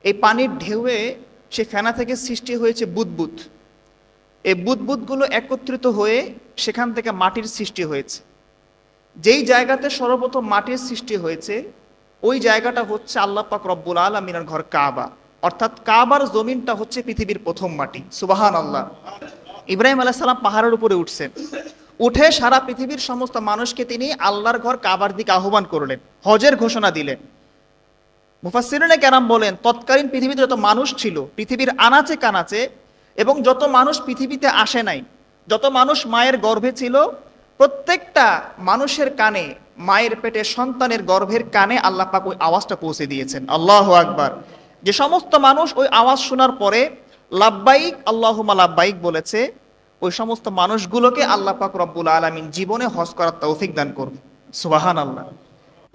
এই পানির ঢেউয়ে সে ফেনা থেকে সৃষ্টি হয়েছে বুদবুদ। এই বুদবুদগুলো একত্রিত হয়ে সেখান থেকে মাটির সৃষ্টি হয়েছে। যেই জায়গাতে সর্বপ্রথম মাটির সৃষ্টি হয়েছে ওই জায়গাটা হচ্ছে আল্লাহ পাক রব্বুল আলামিনের ঘর কাবা। অর্থাৎ কাবার জমিনটা হচ্ছে পৃথিবীর প্রথম মাটি। সুবাহান আল্লাহ। ইব্রাহিম আলাইহিস সালাম পাহাড়ের উপরে উঠছেন, উঠে সারা পৃথিবীর সমস্ত মানুষকে তিনি আল্লাহর ঘর কাবার দিকে আহ্বান করলেন, হজের ঘোষণা দিলেন। মুফাসসিরিনে কেরাম বলেন তৎকালীন পৃথিবীতে যত মানুষ ছিল পৃথিবীর আনাচে কানাচে, এবং যত মানুষ পৃথিবীতে আসে নাই, যত মানুষ মায়ের গর্ভে ছিল, প্রত্যেকটা মানুষের কানে, মায়ের পেটে সন্তানের গর্ভের কানে আল্লাহ পাক ওই আওয়াজটা পৌঁছে দিয়েছেন। আল্লাহু আকবার। যে সমস্ত মানুষ ওই আওয়াজ শোনার পরে লাব্বাইক আল্লাহুম্মা লাব্বাইক বলেছে, ওই সমস্ত মানুষগুলোকে আল্লাহ পাক রব্বুল আলামিন জীবনে হজ করার তৌফিক দান করুন। সুবহানাল্লাহ।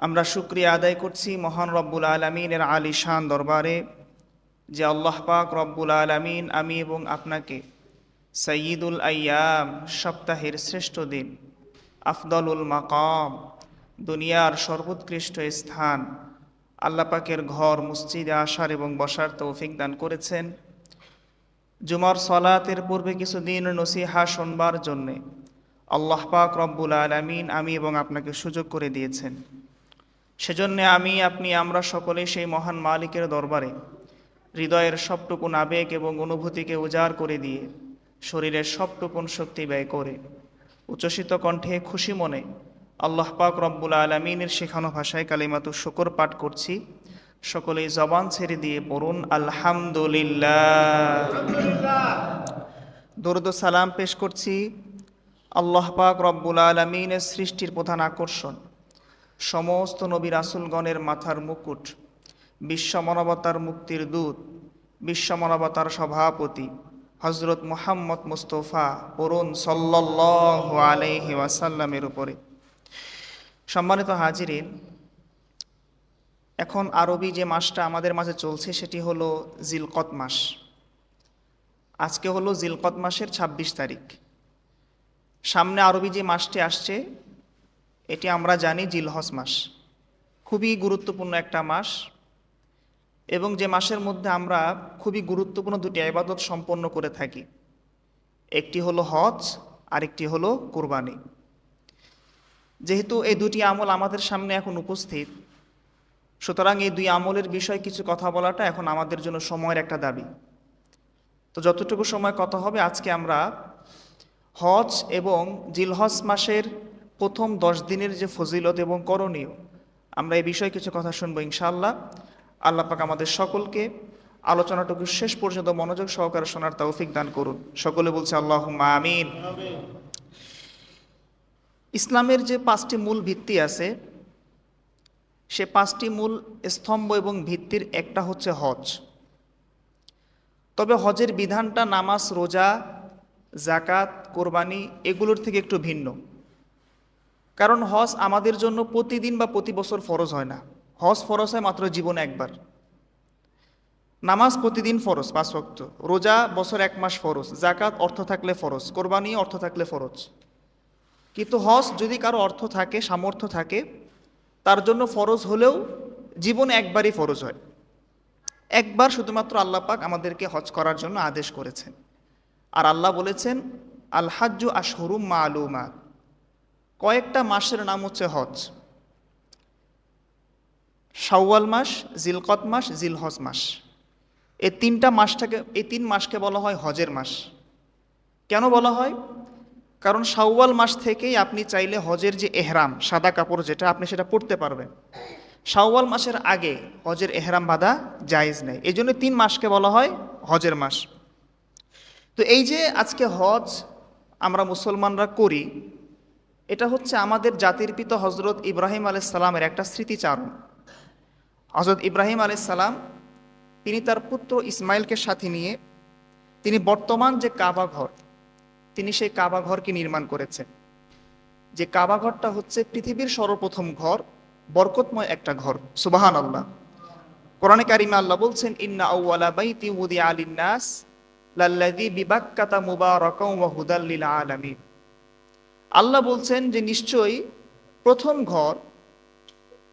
আমরা শুকরিয়া আদায় করছি মহান রব্বুল আলামিনের আলিশান দরবারে যে আল্লাহ পাক রব্বুল আলামিন আমি এবং আপনাকে সাইয়্যিদুল আইয়াম, সপ্তাহের শ্রেষ্ঠ দিন, আফদলুল মাকাম, দুনিয়ার সর্বোৎকৃষ্ট স্থান, আল্লাহ পাকের ঘর মসজিদে আসার এবং বসার তৌফিক দান করেছেন। জুমার সলাতের পূর্বে কিছুদিন নসিহা শুনবার জন্যে আল্লাহ পাক রব্বুল আলামিন আমি এবং আপনাকে সুযোগ করে দিয়েছেন। সেজন্য আমি, আপনি, আমরা সকলে সেই মহান মালিকের দরবারে হৃদয়ের সবটুকুন আবেগ এবং অনুভূতিকে উজাড় করে দিয়ে শরীরের সবটুকুন শক্তি ব্যয় করে উচ্ছ্বসিত কণ্ঠে খুশি মনে আল্লাহ পাক রব্বুল আলামিনের শেখানো ভাষায় কালিমাতু শুকর পাঠ করছি। সকলেই জবান ছেড়ে দিয়ে পড়ুন আলহামদুলিল্লাহ। দরুদ ও সালাম পেশ করছি আল্লাহ পাক রব্বুল আলামিনের সৃষ্টির প্রধান আকর্ষণ, সমস্ত নবী রাসূলগণের মাথার মুকুট, বিশ্ব মানবতার মুক্তির দূত, বিশ্ব মানবতার সভাপতি হযরত মুহাম্মদ মুস্তাফা পড়ুন সাল্লাল্লাহু আলাইহি ওয়াসাল্লামের উপরে। সম্মানিত হাজিরিন, এখন আরবি যে মাসটা আমাদের মাঝে চলছে সেটি হলো জিলকদ মাস। আজকে হলো জিলকদ মাসের ২৬ তারিখ। সামনে আরবি যে মাসটি আসছে এটি আমরা জানি জিলহজ মাস, খুবই গুরুত্বপূর্ণ একটা মাস, এবং যে মাসের মধ্যে আমরা খুবই গুরুত্বপূর্ণ দুটি ইবাদত সম্পন্ন করে থাকি। একটি হলো হজ, আরেকটি হলো কুরবানি। যেহেতু এই দুটি আমল আমাদের সামনে এখন উপস্থিত, সুতরাং এই দুই আমলের বিষয়ে কিছু কথা বলাটা এখন আমাদের জন্য সময়ের একটা দাবি। তো যতটুকু সময় কথা হবে, আজকে আমরা হজ এবং জিলহজ মাসের প্রথম 10 দিনের যে ফজিলত এবং করণীয়, আমরা এই বিষয়ে কিছু কথা শুনবো ইনশাআল্লাহ। আল্লাহ পাক আমাদের সকলকে আলোচনাটুকু শেষ পর্যন্ত মনোযোগ সহকারে শোনার তৌফিক দান করুন। সকলে বলছে আল্লাহুম্মা আমিন। ইসলামের যে 5টি মূল ভিত্তি আছে, সে 5টি মূল স্তম্ভ এবং ভিত্তির একটা হচ্ছে হজ। তবে হজের বিধানটা নামাজ, রোজা, জাকাত, কোরবানি এগুলোর থেকে একটু ভিন্ন। কারণ হজ আমাদের জন্য প্রতিদিন বা প্রতি বছর ফরজ হয় না। হজ ফরজ হয় মাত্র জীবনে একবার। নামাজ প্রতিদিন ফরজ 5 ওয়াক্ত, রোজা বছর 1 মাস ফরজ, জাকাত অর্থ থাকলে ফরজ, কোরবানি অর্থ থাকলে ফরজ। কিন্তু হজ যদি কারো অর্থ থাকে, সামর্থ্য থাকে, তার জন্য ফরজ হলেও জীবনে একবারই ফরজ হয়। একবার শুধুমাত্র আল্লাহ পাক আমাদেরকে হজ করার জন্য আদেশ করেছেন। আর আল্লাহ বলেছেন আল হাজ্জু আশহুরুম মালুমাত, কয়েকটা মাসের নাম হচ্ছে হজ। শাওয়াল মাস, জিলকদ মাস, জিলহজ মাস, এই 3 মাসকে বলা হয় হজের মাস। কেন বলা হয়? কারণ শাওয়াল মাস থেকেই আপনি চাইলে হজের যে এহরাম, সাদা কাপড় যেটা, আপনি সেটা পরতে পারবেন। শাওয়াল মাসের আগে হজের এহরাম বাঁধা জায়েজ নেই, এই জন্য 3 মাসকে বলা হয় হজের মাস। তো এই যে আজকে হজ আমরা মুসলমানরা করি, এটা হচ্ছে আমাদের জাতির পিতা হজরত ইব্রাহিম আলাইহিস সালামের একটা স্মৃতিচারণ। হজরত ইব্রাহিম আলাইহিস সালাম তিনি তার পুত্র ইসমাইলকে সাথে নিয়ে তিনি বর্তমান যে কাবা ঘর, তিনি সেই কাবা ঘরকে নির্মাণ করেছেন। যে কাবা ঘরটা হচ্ছে পৃথিবীর সর্বপ্রথম ঘর, বরকতময় একটা ঘর। সুবহানাল্লাহ। কোরআনে কারিমে আল্লাহ বলছেন ইন্না আউওয়ালা বাইতি উযিআ লিন-নাস লাল্লাযী বিবাক্কাতা মুবারাকাও ওয়া হুদাল লিল আলামিন। আল্লাহ বলছেন যে নিশ্চয়ই প্রথম ঘর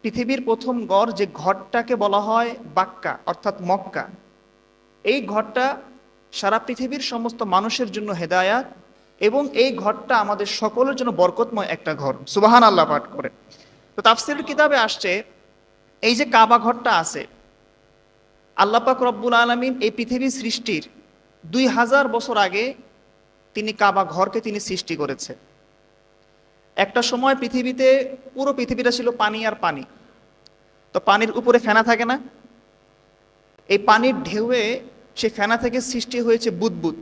পৃথিবীর প্রথম ঘর, যে ঘরটাকে বলা হয় বাক্কা অর্থাৎ মক্কা, এই ঘরটা সারা পৃথিবীর সমস্ত মানুষের জন্য হেদায়াত, এবং এই ঘরটা আমাদের সকলের জন্য বরকতময় একটা ঘর। সুবাহান আল্লাহ পাঠ করে। তো তাফসীরের কিতাবে আসছে, এই যে কাবা ঘরটা আছে, আল্লাহ পাক রব্বুল আলামিন এই পৃথিবী সৃষ্টির 2000 বছর আগে তিনি কাবা ঘরকে তিনি সৃষ্টি করেছে। একটা সময় পৃথিবীতে পুরো পৃথিবীটা ছিল পানি আর পানি। তো পানির উপরে ফেনা থাকে না, এই পানির ঢেউয়ে সে ফেনা থেকে সৃষ্টি হয়েছে বুদবুদ।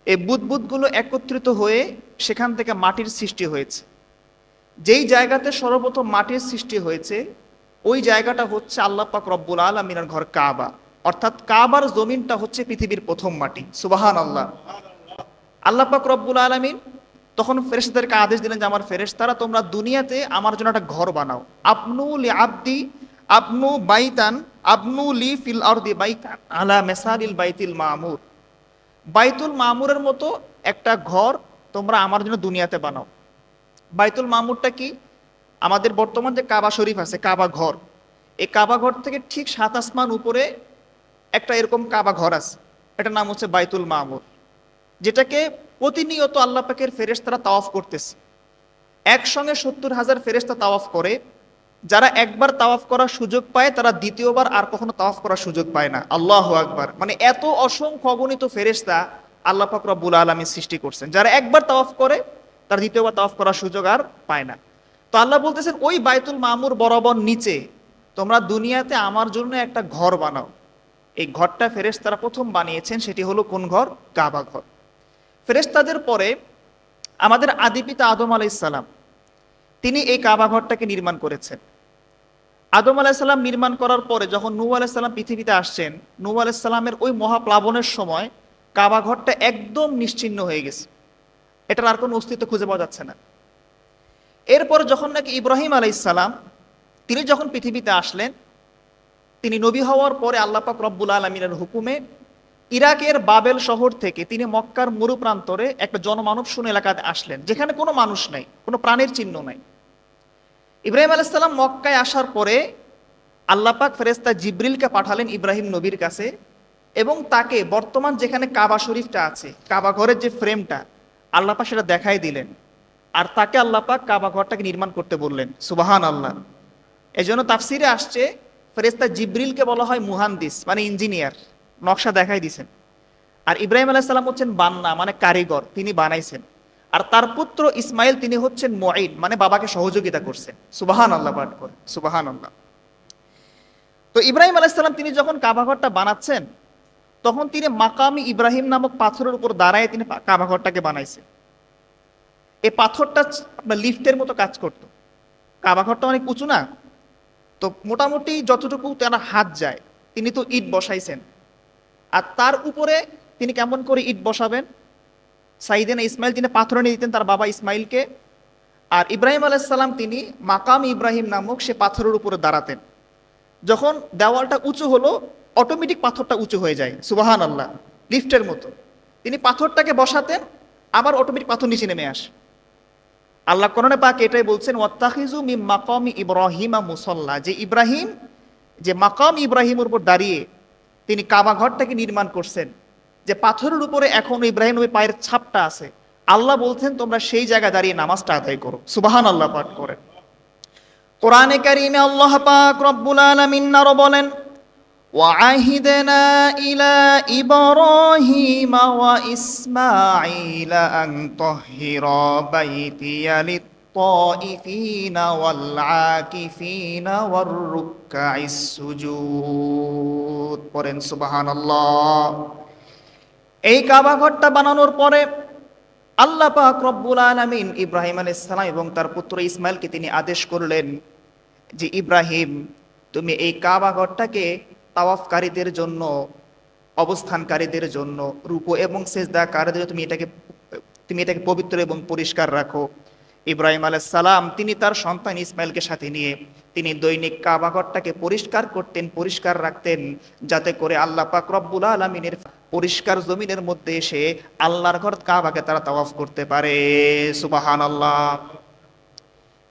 এই বুদবুদগুলো একত্রিত হয়ে সেখান থেকে মাটির সৃষ্টি হয়েছে। যেই জায়গাতে সর্বপ্রথম মাটির সৃষ্টি হয়েছে ওই জায়গাটা হচ্ছে আল্লাহ পাক রব্বুল আলামিনের ঘর কাবা, অর্থাৎ কাবার জমিনটা হচ্ছে পৃথিবীর প্রথম মাটি। সুবাহান আল্লাহ। আল্লাহ পাক রব্বুল আলামিন তখন ফেরেশতাদেরকে আদেশ দিলেন যে আমার ফেরেশতারা, তোমরা দুনিয়াতে আমার জন্য একটা ঘর বানাও। আবনু লি আবদি আবনু বাইতান আবনু লি ফিল আরদি বাইতান আলা মেসালিল বাইতিল মামুর। বাইতুল মামুরের মতো একটা ঘর তোমরা আমার জন্য দুনিয়াতে বানাও। বাইতুল মামুরটা কি? আমাদের বর্তমান যে কাবা শরীফ আছে, কাবা ঘর, এই কাবা ঘর থেকে ঠিক 7 আসমান উপরে একটা এরকম কাবা ঘর আছে, এটার নাম হচ্ছে বাইতুল মামুর, যেটাকে প্রতিনিয়ত আল্লাহ পাকের ফেরেশতারা তাওয়াফ করতেছে। একসঙ্গে 70,000 ফেরেশতা তাওয়াফ করে। যারা একবার তাওয়াফ করার সুযোগ পায় তারা দ্বিতীয়বার আর কখনো তাওয়াফ করার সুযোগ পায় না। আল্লাহু আকবার। মানে এত অসংখ্য অগণিত ফেরেশতা আল্লাহ পাক রব্বুল আলামিন সৃষ্টি করছেন, যারা একবার তাওয়াফ করে তার দ্বিতীয়বার তাওয়াফ করার সুযোগ আর পায় না। তো আল্লাহ বলতেছেন ওই বাইতুল মামুর বরাবর নিচে তোমরা দুনিয়াতে আমার জন্য একটা ঘর বানাও। এই ঘরটা ফেরেশতারা প্রথম বানিয়েছেন, সেটি হলো কোন ঘর? কাবা ঘর। ফেরেশতাদের পরে আমাদের আদি পিতা আদম আলাইহিস সালাম, তিনি এই কাবা ঘরটাকে নির্মাণ করেছেন। আদম আলাইহিস সালাম নির্মাণ করার পরে যখন নূহ আলাইহিস সালাম পৃথিবীতে আসছেন, নূহ আলাইহিস সালামের ওই মহাপ্লাবনের সময় কাবা ঘরটা একদম নিশ্চিহ্ন হয়ে গেছে, এটার আর কোনো অস্তিত্ব খুঁজে পাওয়া যাচ্ছে না। এরপর যখন নাকি ইব্রাহিম আলাইহিস সালাম তিনি যখন পৃথিবীতে আসলেন, তিনি নবী হওয়ার পরে আল্লাহ পাক রব্বুল আলামিনের হুকুমে ইরাকের বাবেল শহর থেকে তিনি মক্কার মরু প্রান্তরে একটা জনমানব শূন্য এলাকাতে আসলেন, যেখানে কোনো মানুষ নাই, কোনো প্রাণের চিহ্ন নাই। ইব্রাহিম আলাইহিস সালাম মক্কায় আসার পরে আল্লাহ পাক ফেরেশতা জিবরিলকে পাঠালেন ইব্রাহিম নবীর কাছে, এবং তাকে বর্তমান যেখানে কাবা শরীফটা আছে, কাবা ঘরের যে ফ্রেমটা, আল্লাহ পাক সেটা দেখাই দিলেন। আর তাকে আল্লাহ পাক কাবা ঘরটাকে নির্মাণ করতে বললেন। সুবাহান আল্লাহ। এজন্য তাফসিরে আসছে ফেরেশতা জিবরিলকে বলা হয় মুহান্দিস, মানে ইঞ্জিনিয়ার, নকশা দেখাই দিছেন। আর ইব্রাহিম আলাইহিস সালাম হচ্ছেন বান্না, মানে কারিগর, তিনি বানাইছেন। আর তার পুত্র ইসমাইল তিনি হচ্ছেন মুঈন, মানে বাবাকে সহযোগিতা করছেন। সুবাহান আল্লাহ পাঠ করে। সুবাহান আল্লাহ। তো ইব্রাহিম আলাইহিস সালাম তিনি যখন কাবা ঘরটা বানাচ্ছেন, তখন তিনি মাকামি ইব্রাহিম নামক পাথরের উপর দাঁড়ায় তিনি কাবা ঘরটাকে বানাইছেন। এই পাথরটা আপনার লিফটের মতো কাজ করতো। কাবা ঘরটা অনেক উঁচু না, তো মোটামুটি যতটুকু তারা হাত যায়, তিনি তো ইট বসাইছেন। আর তার উপরে তিনি কেমন করে ইট বসাবেন? সাইয়েদনা ইসমাইল তিনি পাথর এনে দিতেন তার বাবা ইসমাইলকে, আর ইব্রাহিম আলাইহিস সালাম তিনি মাকাম ইব্রাহিম নামক সে পাথরের উপরে দাঁড়াতেন। যখন দেওয়ালটা উঁচু হলো, অটোমেটিক পাথরটা উঁচু হয়ে যায়। সুবাহান আল্লাহ। লিফটের মতো তিনি পাথরটাকে বসাতেন, আবার অটোমেটিক পাথর নিচে নেমে আসে। আল্লাহ কোরআনে পাক এটাই বলছেন, ওয়াত্তাখিযু মিন মাকামি ইব্রাহিমা মুসাল্লা, যে ইব্রাহিম যে মাকাম ইব্রাহিমের উপর দাঁড়িয়ে তিনি কাবা ঘরটাকে নির্মাণ করছেন, যে পাথরের উপরে এখন ইব্রাহিম নবীর পায়ের ছাপটা আছে, আল্লাহ বলছেন তোমরা সেই জায়গায় দাঁড়িয়ে নামাজটা আদায় করো। সুবহান আল্লাহ পাঠ করেন। কোরআনে কারীমে আল্লাহ পাক রব্বুল আলামিন আরো বলেন, وعهدنا إلى إبراهيم وإسماعيل أن طهرا بيتي للطائفين والعاكفين والركع السجود। পড়েন সুবহানাল্লাহ। এই কাবা ঘরটা বানানোর পরে আল্লাহ পাক রব্বুল আলামিন ইব্রাহিম আলাইহিস সালাম এবং তার পুত্র ইসমাইলকে তিনি আদেশ করলেন যে ইব্রাহিম, তুমি এই কাবা ঘরটাকে তাওয়াফকারীদের জন্য, অবস্থানকারীদের জন্য, রুকু এবং সিজদাকারীদের জন্য তুমি এটাকে পবিত্র এবং পরিষ্কার রাখো। ইব্রাহিম আলাইহিস সালাম তিনি তার সন্তান ইসমাইলকে সাথে নিয়ে তিনি দৈনিক কাবা ঘরটাকে পরিষ্কার করতেন, পরিষ্কার রাখতেন, যাতে করে আল্লাহ পাক রব্বুল আলামিনের পরিষ্কার জমিনের মধ্যে এসে আল্লাহর ঘর কাবাকে তারা তাওয়াফ করতে পারে। সুবহানাল্লাহ।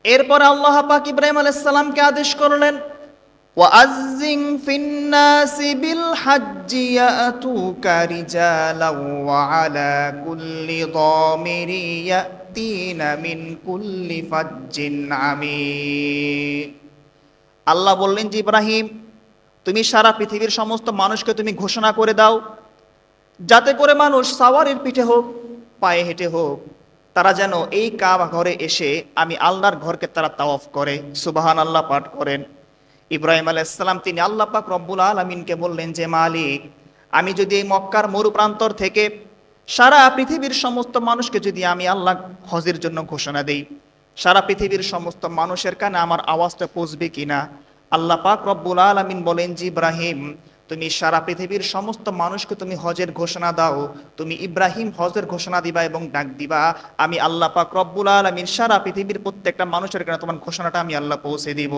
এরপরে আল্লাহ পাক ইব্রাহিম আলাইহিস সালামকে আদেশ করলেন, ওয়াআযযিন ফিন-নাসি বিল-হাজ্জি ইয়াতুকা রিজালাও ওয়া আলা কুল্লি দামিরি ইয়াতিনা মিন কুল্লি ফাজ্জিন আমিক। আল্লাহ বললেন যে ইব্রাহিম, তুমি সারা পৃথিবীর সমস্ত মানুষকে তুমি ঘোষণা করে দাও, যাতে করে মানুষ সাওয়ারির পিঠে হোক, পায়ে হেঁটে হোক, তারা যেন এই কাবা ঘরে এসে আমি আল্লাহর ঘরকে তারা তাওয়াফ করে, সুবহানাল্লাহ পাঠ করেন। ইব্রাহিম আলাইহিস সালাম তিনি আল্লাহ পাক রব্বুল আলামিনকে বললেন যে মালিক, আমি যদি এই মক্কার মরুপ্রান্তর থেকে সারা পৃথিবীর সমস্ত মানুষকে যদি আমি আল্লাহ হজের জন্য ঘোষণা দেই, সারা পৃথিবীর সমস্ত মানুষের কানে আমার আওয়াজটা পৌঁছবে কিনা? আল্লাহ পাক রব্বুল আলামিন বলেন যে ইব্রাহিম, তুমি সারা পৃথিবীর সমস্ত মানুষকে তুমি হজের ঘোষণা দাও, তুমি ইব্রাহিম হজের ঘোষণা দিবা এবং ডাক দিবা, আমি আল্লাহ পাক রব্বুল আলামিন সারা পৃথিবীর প্রত্যেকটা মানুষের কাছে তোমার ঘোষণাটা আমি আল্লাহ পৌঁছে দিব।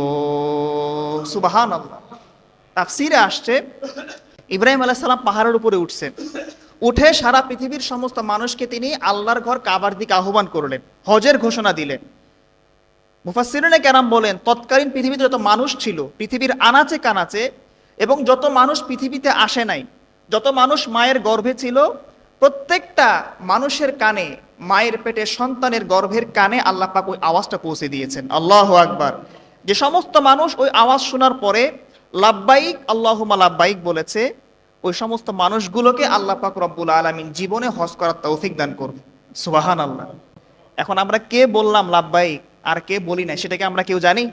সুবহানাল্লাহ। তাফসীরে আসছে ইব্রাহিম আলাইহিস সালাম পাহাড়ের উপরে উঠছেন, উঠে সারা পৃথিবীর সমস্ত মানুষকে তিনি আল্লাহর ঘর কাবার দিকে আহ্বান করলেন, হজের ঘোষণা দিলেন। মুফাসসিরিনে কেরাম বলেন, তৎকালীন পৃথিবীতে যত মানুষ ছিল পৃথিবীর আনাচে কানাচে, এবং যত মানুষ পৃথিবীতে আসে নাই, যত মানুষ মায়ের গর্ভে ছিল, প্রত্যেকটা মানুষের কানে, মায়ের পেটে সন্তানের গর্ভের কানে আল্লাহ পাক ওই আওয়াজটা পৌঁছে দিয়েছেন। আল্লাহু আকবার। যে সমস্ত মানুষ ওই আওয়াজ শোনার পরে লাব্বাইক আল্লাহুম্মা লাব্বাইক বলেছে, ওই সমস্ত মানুষগুলোকে আল্লাহ পাক রব্বুল আলামিন জীবনে হজ করার তৌফিক দান করবে। সুবহানাল্লাহ। এখন আমরা কে বললাম লাব্বাইক আর কে বলি না, সেটাকে আমরা কেউ জানি?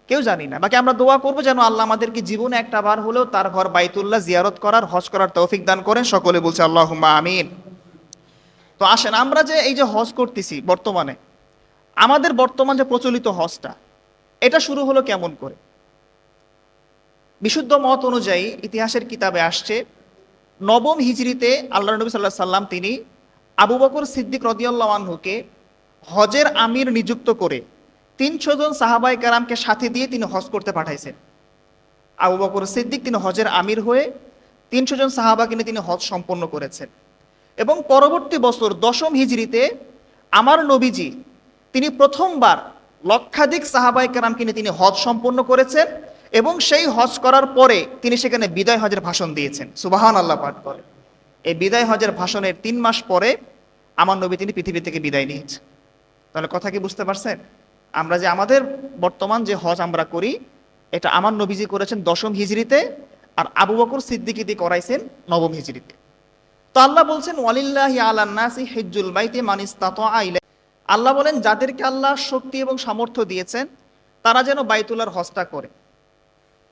কেউ জানি না। বাকি আমরা দোয়া করবো যেন আল্লাহ আমাদেরকে জীবনে একটা বার হলেও তার ঘর বাইতুল্লাহ জিয়ারত করার, হজ করার তৌফিক দান করেন। সকলে বলছে আল্লাহুম্মা আমিন। তো আসেন, আমরা যে এই যে হজ করতেছি বর্তমানে, আমাদের বর্তমান যে প্রচলিত হজটা, এটা শুরু হলো কেমন করে? বিশুদ্ধ মত অনুযায়ী ইতিহাসের কিতাবে আসছে, নবম হিজরিতে আল্লাহ নবী সাল্লাল্লাহু আলাইহি সাল্লাম তিনি আবু বকর সিদ্দিক রাদিয়াল্লাহু আনহুকে হজের আমির নিযুক্ত করে ৩০০ জন সাহাবায়ে কেরামকে সাথে দিয়ে তিনি হজ করতে পাঠাইছেন। আবু বকর সিদ্দিক তিনি হজের আমির হয়ে ৩০০ জন সাহাবাকে নিয়ে তিনি হজ সম্পন্ন করেছেন। এবং পরবর্তী বছর ১০ম হিজরিতে আমার নবীজি তিনি প্রথমবার লক্ষাধিক সাহাবায়ে কেরামকে নিয়ে তিনি হজ সম্পন্ন করেছেন, এবং সেই হজ করার পরে তিনি সেখানে বিদায় হজের ভাষণ দিয়েছেন। সুবহানাল্লাহ পাঠ করে। এই বিদায় হজের ভাষণের ৩ মাস পরে আমার নবী তিনি পৃথিবী থেকে বিদায় নিয়েছেন। তাহলে কথা কি বুঝতে পারছেন? আমরা যে আমাদের বর্তমান যে হজ আমরা করি, এটা আমার নবীজি করেছেন ১০ম হিজরিতে, আর আবু বকর সিদ্দিকী দিয়ে করাইছেন ৯ম হিজরিতে। তো আল্লাহ বলছেন ওয়ালিল্লাহি আলান নাসি হিজ্জুল বাইতি মান ইসতাতাআ ইলাইহি। আল্লাহ বলেন যাদেরকে আল্লাহ শক্তি এবং সামর্থ্য দিয়েছেন তারা যেন বাইতুল্লাহর হজটা করে।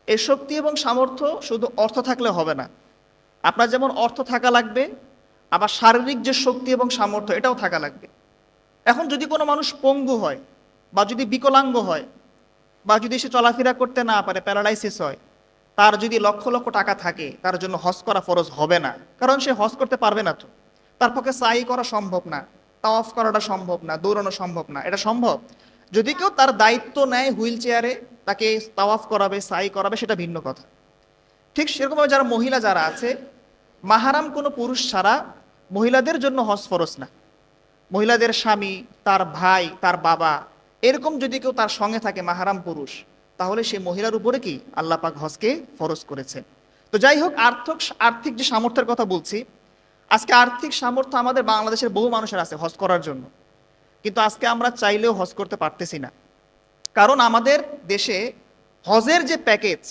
এই শক্তি এবং সামর্থ্য শুধু অর্থ থাকলে হবে না, আপনার যেমন অর্থ থাকা লাগবে, আবার শারীরিক যে শক্তি এবং সামর্থ্য এটাও থাকা লাগবে। এখন যদি কোনো মানুষ পঙ্গু হয়, বা যদি বিকলাঙ্গ হয়, বা যদি সে চলাফেরা করতে না পারে, প্যারালাইসিস হয়, তার যদি লক্ষ লক্ষ টাকা থাকে, তার জন্য হজ করা ফরজ হবে না, কারণ সে হজ করতে পারবে না। তো তার পক্ষে সাই করা সম্ভব না, তাওয়াফ করাটা সম্ভব না, দৌড়ানো সম্ভব না। এটা সম্ভব যদি কেউ তার দায়িত্ব নেয়, হুইল চেয়ারে তাকে তাওয়াফ করাবে, সাই করাবে, সেটা ভিন্ন কথা। ঠিক সেরকমভাবে যারা মহিলা যারা আছে, মাহারাম কোনো পুরুষ ছাড়া মহিলাদের জন্য হজ ফরজ না। মহিলাদের স্বামী, তার ভাই, তার বাবা, এরকম যদি কেউ তার সঙ্গে থাকে মাহারাম পুরুষ, তাহলে সেই মহিলার উপরে কি আল্লাহ পাক হজকে ফরজ করেছেন। তো যাই হোক, আর্থিক যে সামর্থ্যের কথা বলছি, আজকে আর্থিক সামর্থ্য আমাদের বাংলাদেশের বহু মানুষের আছে হজ করার জন্য, কিন্তু আজকে আমরা চাইলেও হজ করতে পারতেছি না। কারণ আমাদের দেশে হজের যে প্যাকেজ,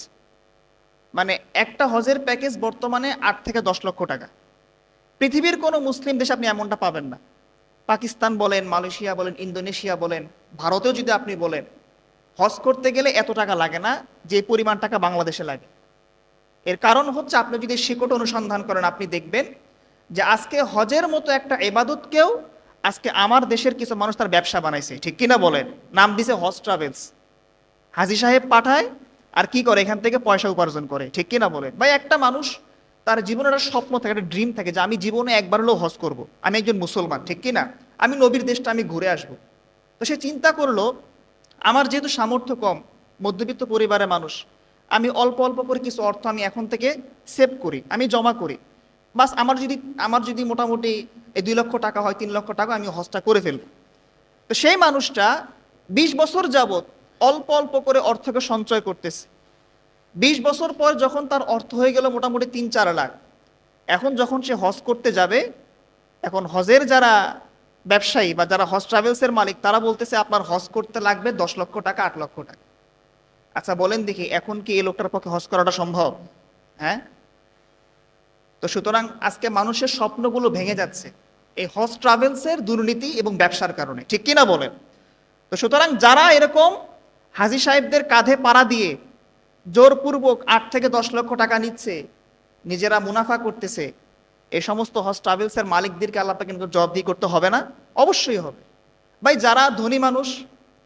মানে একটা হজের প্যাকেজ বর্তমানে ৮ থেকে ১০ লক্ষ টাকা। পৃথিবীর কোনো মুসলিম দেশে আপনি এমনটা পাবেন না। পাকিস্তান বলেন, মালয়েশিয়া বলেন, ইন্দোনেশিয়া বলেন, ভারতেও যদি আপনি বলেন, হজ করতে গেলে এত টাকা লাগে না যে পরিমাণ টাকা বাংলাদেশে লাগে। এর কারণ হচ্ছে, আপনি যদি শিকট অনুসন্ধান করেন, আপনি দেখবেন যে আজকে হজের মতো একটা ইবাদতকেও আজকে আমার দেশের কিছু মানুষ তার ব্যবসা বানাইছে। ঠিক কিনা বলেন? নাম দিছে হজ ট্রাভেলস। হাজি সাহেব পাঠায় আর কি করে, এখান থেকে পয়সা উপার্জন করে। ঠিক কিনা বলেন? ভাই, একটা মানুষ তার জীবনের একটা স্বপ্ন থাকে, একটা ড্রিম থাকে যে আমি জীবনে একবার হলেও হজ করব, আমি একজন মুসলমান, ঠিক কিনা, আমি নবীর দেশটা আমি ঘুরে আসব। তো সে চিন্তা করলো, আমার যেহেতু সামর্থ্য কম, মধ্যবিত্ত পরিবারের মানুষ, আমি অল্প অল্প করে কিছু অর্থ আমি এখন থেকে সেভ করি, আমি জমা করি, বাস আমার যদি মোটামুটি এই ২ লক্ষ টাকা হয়, ৩ লক্ষ টাকা, আমি হজটা করে ফেলব। তো সেই মানুষটা 20 বছর যাবত অল্প অল্প করে অর্থকে সঞ্চয় করতেছে। 20 বছর পর যখন তার অর্থ হয়ে গেল মোটামুটি 3-4 লাখ, এখন যখন সে হজ করতে যাবে, এখন হজের যারা ব্যবসায়ী বা যারা হজ ট্রাভেলসের মালিক তারা বলতেছে আপনার হজ করতে লাগবে 10 লক্ষ টাকা, 8 লক্ষ টাকা। আচ্ছা বলেন দেখি, এখন কি এই লোকটার পক্ষে হজ করাটা সম্ভব? হ্যাঁ। তো সুতরাং আজকে মানুষের স্বপ্নগুলো ভেঙে যাচ্ছে এই হজ ট্রাভেলসের দুর্নীতি এবং ব্যবসার কারণে, ঠিক কিনা বলেন? তো সুতরাং যারা এরকম হাজী সাহেবদের কাঁধে পাড়া দিয়ে জোরপূর্বক 8 থেকে 10 লক্ষ টাকা নিচ্ছে, নিজেরা মুনাফা করতেছে, এই সমস্ত হজ ট্রাভেলসের মালিকদেরকে আল্লাহ পাক কিন্তু জবাবদিহি করতে হবে না? অবশ্যই হবে। ভাই যারা ধনী মানুষ,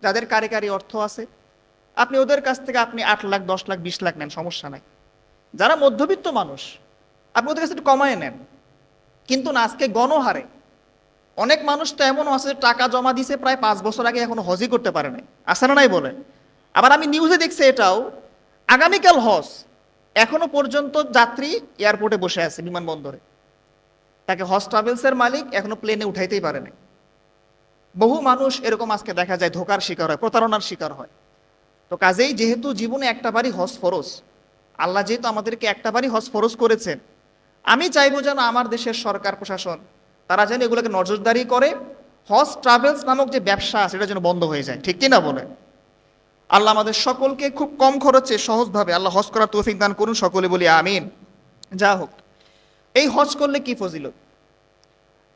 যাদের কারি অর্থ আছে, আপনি ওদের কাছ থেকে আপনি 8 লাখ, 10 লাখ, 20 লাখ নেন, সমস্যা নাই। যারা মধ্যবিত্ত মানুষ, আপনি ওদের কাছে একটু কমায় নেন। কিন্তু না, আজকে গণহারে অনেক মানুষ তো এমনও আছে যে টাকা জমা দিছে প্রায় 5 বছর আগে, এখনো হজই করতে পারে নাই। আসে না নাই বলে? আবার আমি নিউজে দেখছি এটাও, আগামীকাল হজ, এখনো পর্যন্ত যাত্রী এয়ারপোর্টে বসে আছে বিমানবন্দরে, তাকে হজ ট্রাভেলসের মালিক এখনো প্লেনে উঠাইতেই পারে নাই। বহু মানুষ এরকম আজকে দেখা যায় ধোকার শিকার হয়, প্রতারণার শিকার হয়। তো কাজেই যেহেতু জীবনে একটা বারই হজ ফরজ, আল্লাহ যেহেতু আমাদেরকে একটা বারই হজ ফরজ করেছেন, আমি চাইবো যেন আমার দেশের সরকার প্রশাসন তারা যেন এগুলোকে নজরদারি করে, হজ ট্রাভেলস নামক যে ব্যবসা সেটা যেন বন্ধ হয়ে যায়, ঠিক কিনা বলে? আল্লাহ আমাদের সকলকে খুব কম খরচে সহজভাবে আল্লাহ হজ করার তৌফিক দান করুন, সকলে বলি আমিন। যা হোক, এই হজ করলে কি ফজিলত?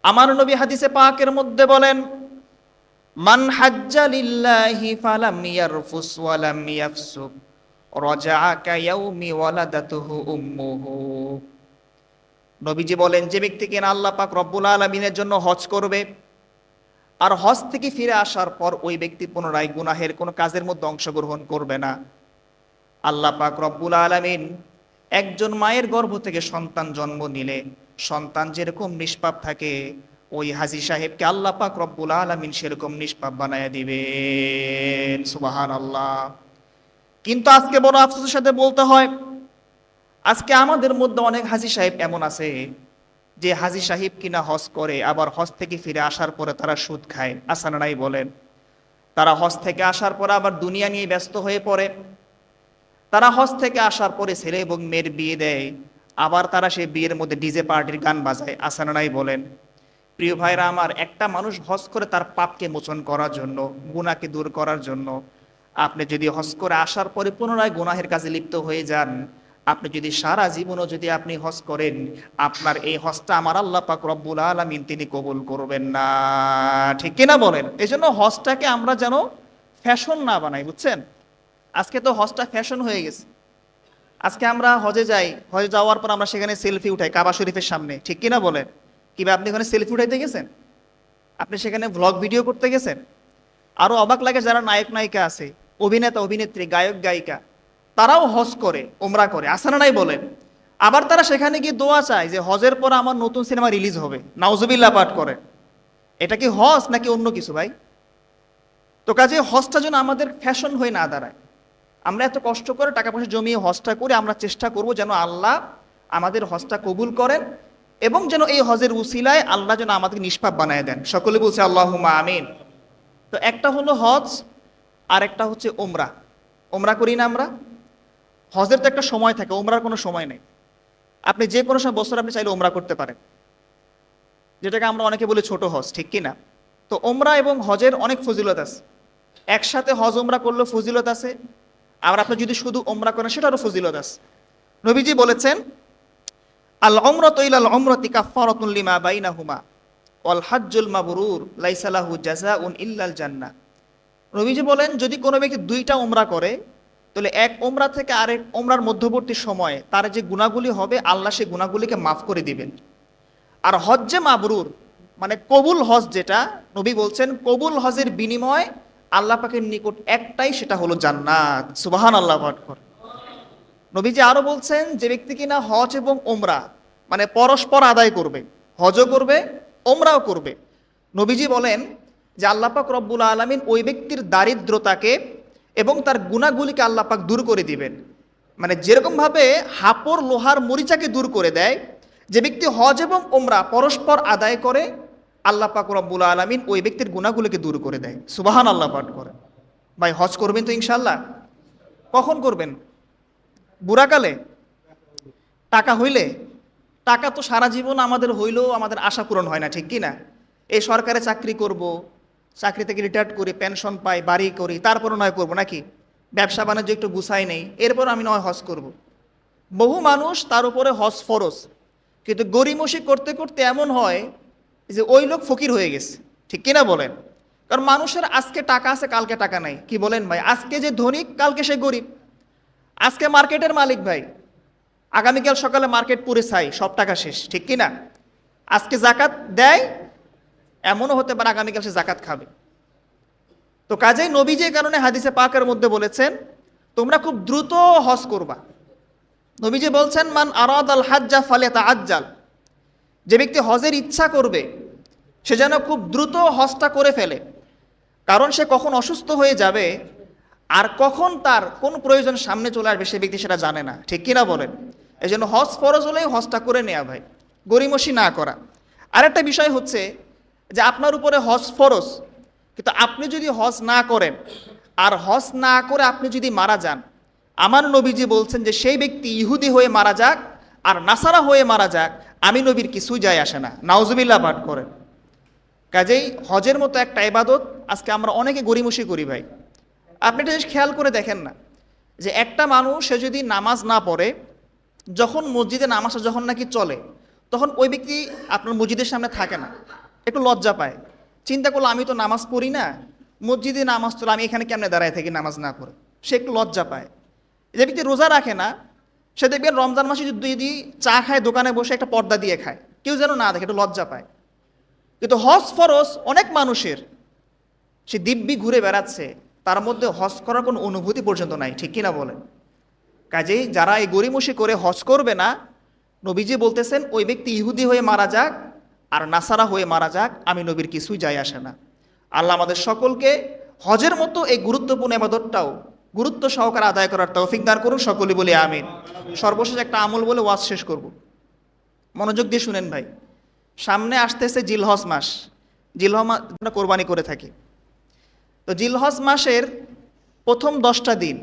আমার নবী হাদিসে পাকের মধ্যে বলেন, মান হাজ্জা লিল্লাহি ফালাম ইয়ারফুস ওয়ালাম ইয়াফসুক রাজাআ কায়াউমি ওয়ালাদাতুহু উম্মুহু। নবীজি বলেন, যে ব্যক্তি কিনা আল্লাহ পাক রব্বুল আলামিনের জন্য হজ করবে, আর হজ থেকে ফিরে আসার পর ওই ব্যক্তি পুনরায় গুনাহের কোনো কাজের মধ্যে অংশগ্রহণ করবে না। আল্লাহ পাক রব্বুল আলামিন একজন মায়ের গর্ভ থেকে সন্তান জন্ম নিলে সন্তান যেরকম নিষ্পাপ থাকে, ওই হাজী সাহেবকে আল্লাহ পাক রব্বুল আলামিন সেরকম নিষ্পাপ বানায় দিবেন। সুবহানাল্লাহ। কিন্তু আজকে বড় আফসোসের সাথে বলতে হয়, আজকে আমাদের মধ্যে অনেক হাজী সাহেব এমন আছে যে হাজী সাহেব কিনা হজ করে, আবার হজ থেকে ফিরে আসার পরে তারা সুদ খায়। আসানা নাই বলেন? তারা হজ থেকে আসার পরে আবার দুনিয়া নিয়ে ব্যস্ত হয়ে পড়ে। তারা হজ থেকে আসার পরে ছেলে এবং মেয়ের বিয়ে দেয়, আবার তারা সেই বিয়ের মধ্যে ডিজে পার্টির গান বাজায়। আসানা নাই বলেন? প্রিয় ভাইরা আমার, একটা মানুষ হজ করে তার পাপকে মোচন করার জন্য, গুনাহকে দূর করার জন্য। আপনি যদি হজ করে আসার পরে পুনরায় গুনাহের কাজে লিপ্ত হয়ে যান, আপনি যদি সারা জীবনও যদি আপনি হজ করেন, আপনার এই হজটা আমার আল্লাহ পাক রব্বুল আলামিন তিনি কবুল করবেন না, ঠিক কিনা বলেন? এই জন্য হজটাকে আমরা যেন ফ্যাশন না বানাই, বুঝছেন? আজকে তো হজটা ফ্যাশন হয়ে গেছে। আজকে আমরা হজে যাই, হজে যাওয়ার পর আমরা সেখানে সেলফি উঠাই কাবা শরীফের সামনে, ঠিক কিনা বলেন? কিংবা আপনি ওখানে সেলফি উঠাইতে গেছেন, আপনি সেখানে ভ্লগ ভিডিও করতে গেছেন। আরো অবাক লাগে যারা নায়ক নায়িকা আছে, অভিনেতা অভিনেত্রী, গায়ক গায়িকা, তারাও হজ করে, ওমরা করে। আসানা নাই বলেন? আবার তারা সেখানে গিয়ে দোয়া চায় যে হজের পর আমার নতুন সিনেমা রিলিজ হবে, নাউজুবিল্লাহ পাঠ করে। এটা কি হজ নাকি অন্য কিছু ভাই? তো কাজে হজটা যেন আমাদের ফ্যাশন হয়ে না দাঁড়ায়। আমরা এত কষ্ট করে টাকা পয়সা জমিয়ে হজটা করে আমরা চেষ্টা করব যেন আল্লাহ আমাদের হজটা কবুল করেন, এবং যেন এই হজের উসিলায় আল্লাহ যেন আমাদের নিষ্পাপ বানায় দেন। সকলে বলছে আল্লাহুম্মা আমিন। তো একটা হলো হজ, আর একটা হচ্ছে ওমরা। ওমরা করি না আমরা? হজের তো একটা সময় থাকে, ওমরার কোনো সময় নেই। আপনি যে কোনো সময় বছর আপনি চাইলে ওমরা করতে পারেন, যেটাকে আমরা অনেকে বলি ছোট হজ, ঠিক কি না? তো ওমরা এবং হজের অনেক ফজিলত আছে। একসাথে হজ ওমরা করলেও ফজিলত আছে, আর আপনি যদি শুধু ওমরা করেন সেটারও ফজিলত আছে। নবীজি বলেছেন, আল উমরাতু ইলাল উমরাতি কাফফারাতুন লিমা বাইনাহুমা ওয়াল হাজ্জুল মাবরুর লাইসা লাহু জাযাউন ইল্লাল জান্নাহ। নবীজি বলেন, যদি কোনো ব্যক্তি 2টা ওমরা করে, তাহলে এক ওমরা থেকে আরেক ওমরার মধ্যবর্তী সময়ে তার যে গুনাহগুলি হবে আল্লাহ সেই গুনাহগুলিকে মাফ করে দিবেন। আর হজ্জে মাবরুর মানে কবুল হজ, যেটা নবী বলছেন কবুল হজের বিনিময় আল্লাহ পাকের নিকট একটাই, সেটা হলো জান্নাত। সুবহানাল্লাহ পাঠ করে। নবীজি আরো বলছেন, যে ব্যক্তি কিনা হজ এবং ওমরা মানে পরস্পর আদায় করবে, হজও করবে ওমরাও করবে, নবীজি বলেন যে আল্লাহ পাক রব্বুল আলামিন ওই ব্যক্তির দারিদ্রতাকে এবং তার গুনাহগুলিকে আল্লাহ পাক দূর করে দিবেন। মানে যেরকম ভাবে হাপড় লোহার মরিচাকে দূর করে দেয়, যে ব্যক্তি হজ এবং ওমরা পরস্পর আদায় করে, আল্লাহ পাক রব্বুল আলামিন ওই ব্যক্তির গুনাহগুলিকে দূর করে দেয়। সুবহানাল্লাহ পাঠ করে। ভাই হজ করবেন তো ইনশাল্লাহ? কখন করবেন? বুড়াকালে? টাকা হইলে? টাকা তো সারা জীবন আমাদের হইলেও আমাদের আশা পূরণ হয় না, ঠিক কি না? এই সরকারে চাকরি করব, চাকরি থেকে রিটায়ার্ড করি, পেনশন পাই, বাড়ি করি, তারপরও নয় করব নাকি? ব্যবসা বাণিজ্য একটু গুছাই নেই, এরপর আমি নয় হজ করব। বহু মানুষ তার উপরে হজ ফরজ, কিন্তু গরিমসি করতে করতে এমন হয় যে ওই লোক ফকির হয়ে গেছে, ঠিক কিনা বলেন? কারণ মানুষের আজকে টাকা আছে, কালকে টাকা নাই, কি বলেন ভাই? আজকে যে ধনিক, কালকে সে গরিব। আজকে মার্কেটের মালিক ভাই, আগামীকাল সকালে মার্কেট পুরে ছাই, সব টাকা শেষ, ঠিক কিনা? আজকে জাকাত দেয়, এমনও হতে পারে আগামীকাল সে জাকাত খাবে। তো কাজেই নবী যে কারণে হাদিসে পাকের মধ্যে বলেছেন তোমরা খুব দ্রুত হজ করবা। নবীজি বলছেন মান আরাদ আল হাজ্জা ফালিয়াতাআজ্জাল, যে ব্যক্তি হজের ইচ্ছা করবে সে যেন খুব দ্রুত হজটা করে ফেলে, কারণ সে কখন অসুস্থ হয়ে যাবে আর কখন তার কোন প্রয়োজন সামনে চলে আসবে সে ব্যক্তি সেটা জানে না, ঠিক কিনা বলেন? এই জন্য হজ ফরজ হলেই হজটা করে নেওয়া ভাই, গরিমসি না করা। আরেকটা বিষয় হচ্ছে যে আপনার উপরে হজ ফরজ, কিন্তু আপনি যদি হজ না করেন আর হজ না করে আপনি যদি মারা যান, আমার নবীজি বলছেন যে সেই ব্যক্তি ইহুদি হয়ে মারা যাক আর নাসারা হয়ে মারা যাক, আমি নবীর কিছুই যায় আসে না, নাউজুবিল্লাহ পাঠ করেন। কাজেই হজের মতো একটা ইবাদত আজকে আমরা অনেকে গরিমসি করি ভাই। আপনি এটা জিনিস খেয়াল করে দেখেন না যে একটা মানুষ সে যদি নামাজ না পড়ে, যখন মসজিদে নামাজটা যখন নাকি চলে তখন ওই ব্যক্তি আপনার মসজিদের সামনে থাকে না, একটু লজ্জা পায়, চিন্তা করলো আমি তো নামাজ পড়ি না, মসজিদে নামাজ চলে, আমি এখানে কেমনে দাঁড়ায় থাকি নামাজ না পড়ে, সে একটু লজ্জা পায়। যে ব্যক্তি রোজা রাখে না সে দেখবেন রমজান মাসে যদি চা খায় দোকানে বসে একটা পর্দা দিয়ে খায়, কেউ যেন না দেখে, একটু লজ্জা পায়। কিন্তু হজ ফরজ অনেক মানুষের, সে দিব্যি ঘুরে বেড়াচ্ছে, তার মধ্যে হজ করার কোনো অনুভূতি পর্যন্ত নাই, ঠিক কিনা বলেন? কাজেই যারা এই গরিমসি করে হজ করবে না, নবীজি বলতেছেন ওই ব্যক্তি ইহুদি হয়ে মারা যাক আর নাসারা হয়ে মারা যাক, আমি নবীর কিছুই যায় আসে না। আল্লাহ আমাদের সকলকে হজের মতো এই গুরুত্বপূর্ণ ইবাদতটাও গুরুত্ব সহকারে আদায় করার তৌফিক দান করুন, সকলে বলি আমিন। সর্বশেষ একটা আমল বলে ওয়াজ শেষ করব, মনোযোগ দিয়ে শুনেন ভাই। সামনে আসতেছে জিলহজ মাস, জিলহজ মাস আমরা কোরবানি করে থাকি। তো জিলহজ মাসের প্রথম 10টা দিন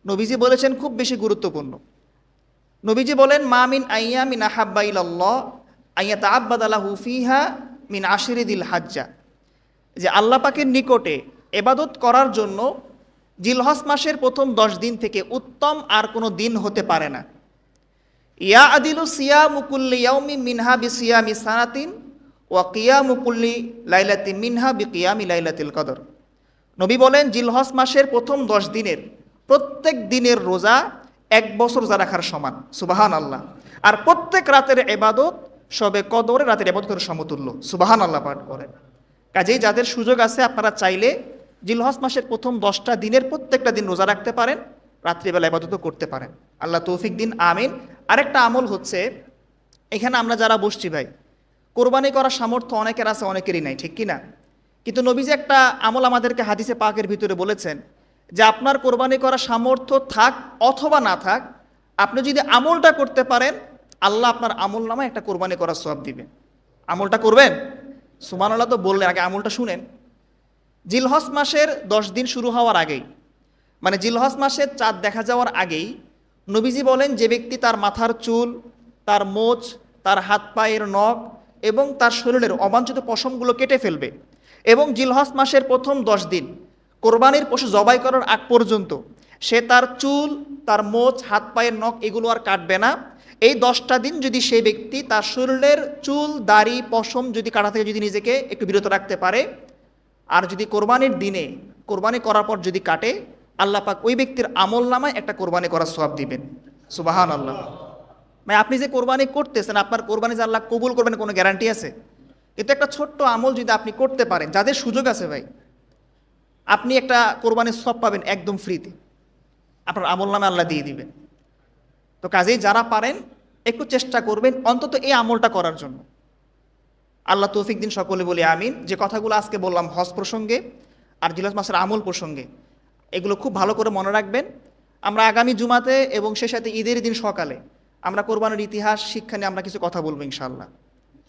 নবীজি বলেছেন খুব বেশি গুরুত্বপূর্ণ। নবীজি বলেন মা মিন আইয়ামিন আহাব্বা ইলাল্লাহ আইয়াতাআব্বাদা লাহু ফিহা মিন আশরি দিল হাজ্জা, যে আল্লাহ পাকের নিকটে ইবাদত করার জন্য জিলহজ মাসের প্রথম 10 দিন থেকে উত্তম আর কোনো দিন হতে পারে না। ইয়া আদিলু সিয়ামু কুল্লি ইয়াউমিন মিনহা বিসিয়ামি সানাতিন ওয়া কিয়ামু কুল্লি লাইলাতিন মিনহা বিকিয়ামি লাইলাতিল কদর। নবী বলেন জিলহজ মাসের প্রথম 10 দিনের প্রত্যেক দিনের রোজা 1 বছর রোজা রাখার সমান, সুবহানাল্লাহ। আর প্রত্যেক রাতের ইবাদত সবে কদরের রাতের ইবাদতের সমতুল্য, সুবহানাল্লাহ পাঠ করেন। কাজেই যাদের সুযোগ আছে আপনারা চাইলে জিলহজ মাসের প্রথম 10টা দিনের প্রত্যেকটা দিন রোজা রাখতে পারেন, রাত্রিবেলা ইবাদতও করতে পারেন। আল্লাহ তৌফিক দিন, আমিন। আরেকটা আমল হচ্ছে, এখানে আমরা যারা বসছি ভাই, কোরবানি করার সামর্থ্য অনেকের আছে অনেকেরই নাই, ঠিক কিনা? কিন্তু নবীজি একটা আমল আমাদেরকে হাদিসে পাকের ভিতরে বলেছেন যে আপনার কোরবানি করার সামর্থ্য থাক অথবা না থাক, আপনি যদি আমলটা করতে পারেন আল্লাহ আপনার আমল নামায় একটা কোরবানি করার সওয়াব দিবেন। আমলটা করবেন? সুবহানাল্লাহ তো বললেন, আগে আমলটা শুনেন। জিলহজ মাসের 10 দিন শুরু হওয়ার আগেই, মানে জিলহজ মাসের চাঁদ দেখা যাওয়ার আগেই নবীজি বলেন যে ব্যক্তি তার মাথার চুল, তার মোচ, তার হাত পায়ের নখ এবং তার শরীরের অবাঞ্ছিত পশমগুলো কেটে ফেলবে এবং জিলহজ মাসের প্রথম 10 দিন কোরবানির পশু জবাই করার আগ পর্যন্ত সে তার চুল, তার মোচ, হাত পায়ের নখ এগুলো আর কাটবে না। এই 10টা দিন যদি সেই ব্যক্তি তার শরীরের চুল, দাড়ি, পশম যদি কাটা থেকে যদি নিজেকে একটু বিরত রাখতে পারে, আর যদি কোরবানির দিনে কোরবানি করার পর যদি কাটে, আল্লাহ পাক ওই ব্যক্তির আমল নামায় একটা কোরবানি করার সওয়াব দিবেন, সুবহানাল্লাহ। মানে আপনি যে কোরবানি করতেছেন, আপনার কোরবানি যে আল্লাহ কবুল করবেন কোনো গ্যারান্টি আছে? কিন্তু একটা ছোট্ট আমল যদি আপনি করতে পারেন, যাদের সুযোগ আছে ভাই, আপনি একটা কোরবানির সওয়াব পাবেন একদম ফ্রিতে, আপনার আমল নামে আল্লাহ দিয়ে দিবেন। তো কাজেই যারা পারেন একটু চেষ্টা করবেন অন্তত এই আমলটা করার জন্য। আল্লাহ তৌফিক দিন, সকলে বলি আমিন। যে কথাগুলো আজকে বললাম হজ প্রসঙ্গে আর জিলহজ মাসের আমল প্রসঙ্গে, এগুলো খুব ভালো করে মনে রাখবেন। আমরা আগামী জুমাতে এবং সে সাথে ঈদের দিন সকালে আমরা কোরবানির ইতিহাস শিক্ষা নিয়ে আমরা কিছু কথা বলবো ইনশাআল্লাহ।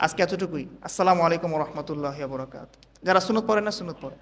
আজকে এতটুকুই। আসসালামু আলাইকুম ওয়া রাহমাতুল্লাহি ওয়া বারাকাতুহু। যারা সুন্নত পড়েন না সুন্নত পড়েন।